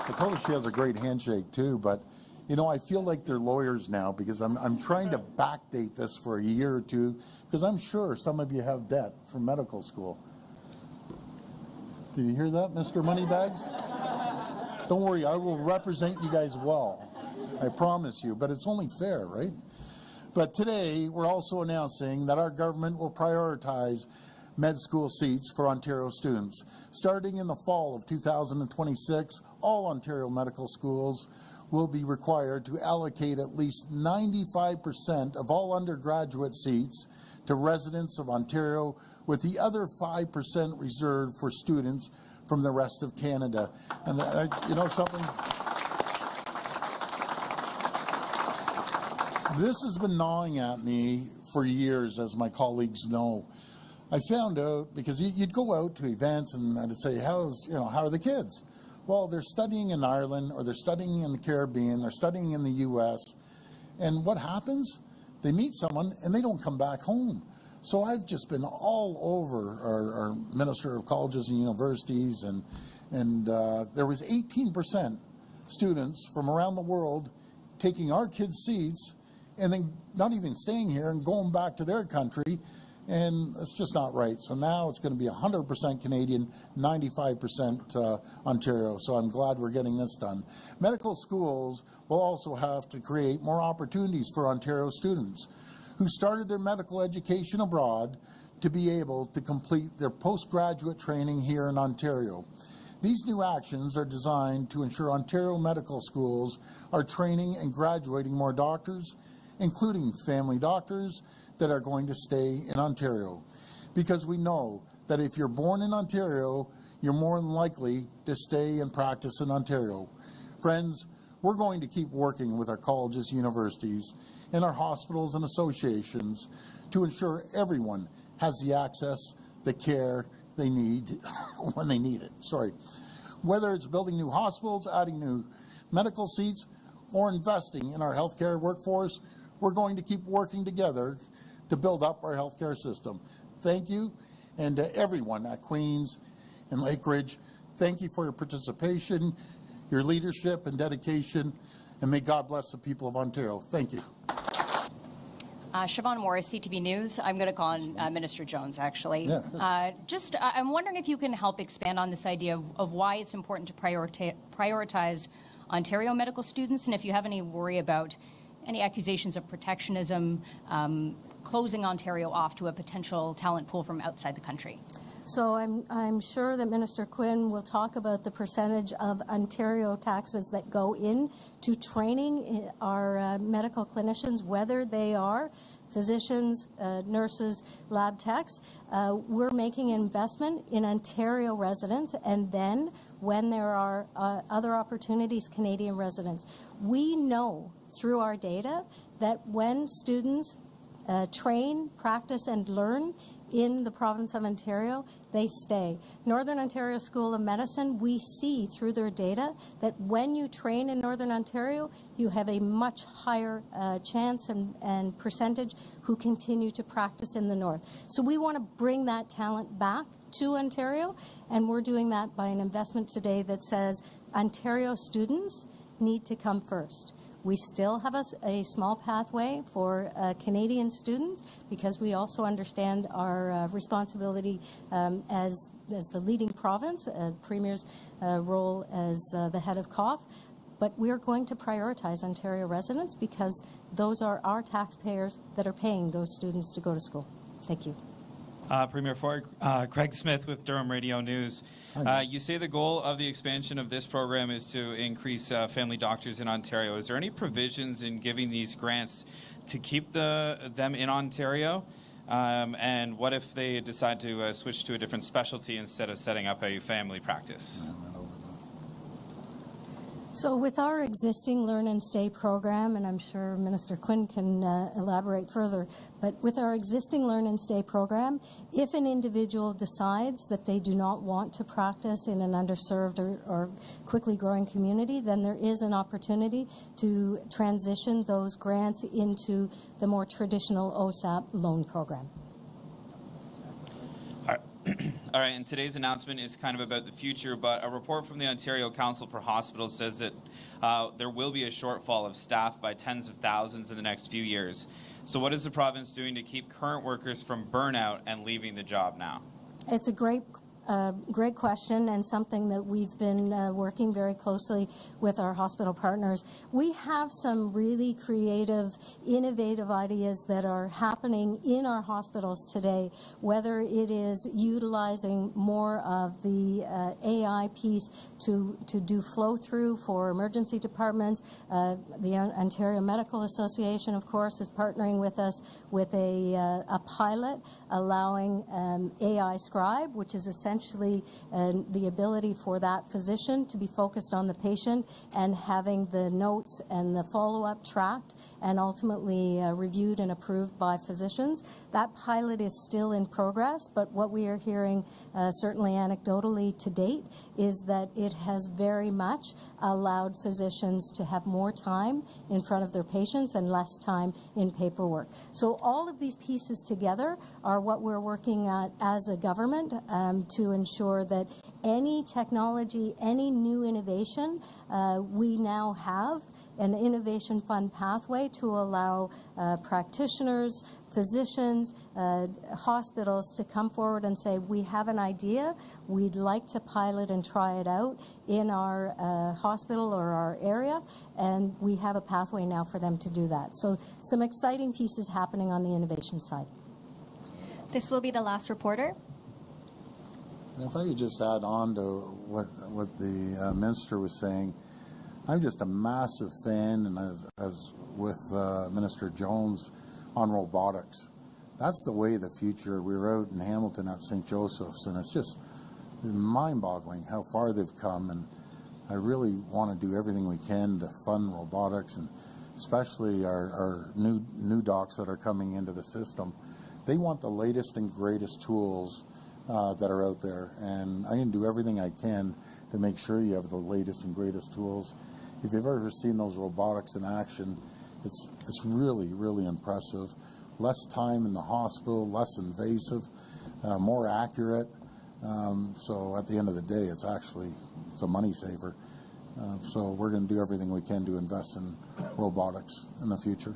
I told her she has a great handshake too, but you know, I feel like they're lawyers now because I'm trying to backdate this for a year or two because I'm sure some of you have debt from medical school. Did you hear that, Mr. Moneybags? Don't worry, I will represent you guys well. I promise you, but it's only fair, right? But today, we're also announcing that our government will prioritize med school seats for Ontario students. Starting in the fall of 2026, all Ontario medical schools will be required to allocate at least 95% of all undergraduate seats to residents of Ontario, with the other 5% reserved for students from the rest of Canada. And you know something? This has been gnawing at me for years, as my colleagues know. I found out because you'd go out to events and I'd say, how are the kids? Well, they're studying in Ireland, or they're studying in the Caribbean, they're studying in the US. And what happens? They meet someone and they don't come back home. So I've just been all over our Minister of Colleges and Universities, and there was 18% students from around the world taking our kids' seats and then not even staying here and going back to their country, and it's just not right. So now it's going to be 100% Canadian, 95% Ontario, so I'm glad we're getting this done. Medical schools will also have to create more opportunities for Ontario students who started their medical education abroad to be able to complete their postgraduate training here in Ontario. These new actions are designed to ensure Ontario medical schools are training and graduating more doctors, including family doctors that are going to stay in Ontario. Because we know that if you're born in Ontario, you're more than likely to stay and practice in Ontario. Friends, we're going to keep working with our colleges, universities, and our hospitals and associations to ensure everyone has the access, the care they need when they need it. Whether it's building new hospitals, adding new medical seats, or investing in our healthcare workforce, we're going to keep working together to build up our healthcare system. Thank you, and to everyone at Queens and Lakeridge, thank you for your participation, your leadership and dedication, and may God bless the people of Ontario. Thank you. Siobhan Morris, CTV News. I'm going to call on Minister Jones, actually. Yeah. I'm wondering if you can help expand on this idea of why it's important to prioritize Ontario medical students, and if you have any worry about any accusations of protectionism closing Ontario off to a potential talent pool from outside the country. So I'm sure that Minister Quinn will talk about the percentage of Ontario taxes that go into training our medical clinicians, whether they are physicians, nurses, lab techs. We're making an investment in Ontario residents, and then when there are other opportunities, Canadian residents. We know through our data that when students train, practice, and learn in the province of Ontario, they stay. Northern Ontario School of Medicine, we see through their data that when you train in Northern Ontario, you have a much higher chance and percentage who continue to practice in the North. So we want to bring that talent back to Ontario, and we're doing that by an investment today that says Ontario students need to come first. We still have a small pathway for Canadian students because we also understand our responsibility as the leading province, Premier's role as the head of COF. But we're going to prioritize Ontario residents because those are our taxpayers that are paying those students to go to school. Thank you. Premier Ford, Craig Smith with Durham Radio News. You say the goal of the expansion of this program is to increase family doctors in Ontario. Is there any provisions in giving these grants to keep them in Ontario? And what if they decide to switch to a different specialty instead of setting up a family practice? So with our existing Learn and Stay program, and I'm sure Minister Quinn can elaborate further, but with our existing Learn and Stay program, if an individual decides that they do not want to practice in an underserved or quickly growing community, then there is an opportunity to transition those grants into the more traditional OSAP loan program. All right, and today's announcement is kind of about the future, but a report from the Ontario Council for Hospitals says that there will be a shortfall of staff by tens of thousands in the next few years. So what is the province doing to keep current workers from burnout and leaving the job now? It's a great question, and something that we've been working very closely with our hospital partners. We have some really creative, innovative ideas that are happening in our hospitals today, whether it is utilizing more of the AI piece to do flow-through for emergency departments. The Ontario Medical Association, of course, is partnering with us with a pilot allowing AI Scribe, which is essentially the ability for that physician to be focused on the patient and having the notes and the follow-up tracked and ultimately reviewed and approved by physicians. That pilot is still in progress, but what we are hearing, certainly anecdotally to date, is that it has very much allowed physicians to have more time in front of their patients and less time in paperwork. So all of these pieces together are what we're working at as a government to ensure that any technology, any new innovation, we now have an innovation fund pathway to allow practitioners, physicians, hospitals to come forward and say, we have an idea, we'd like to pilot and try it out in our hospital or our area, and we have a pathway now for them to do that. So some exciting pieces happening on the innovation side. This will be the last reporter. If I could just add on to what the minister was saying, I'm just a massive fan, and as with Minister Jones on robotics, that's the way of the future. We were out in Hamilton at St. Joseph's, and it's just mind-boggling how far they've come, and I really want to do everything we can to fund robotics, and especially our new docs that are coming into the system. They want the latest and greatest tools that are out there, and I can do everything I can to make sure you have the latest and greatest tools. If you've ever seen those robotics in action, it's really, really impressive. Less time in the hospital, less invasive, more accurate. So at the end of the day, it's a money saver. So we're going to do everything we can to invest in robotics in the future.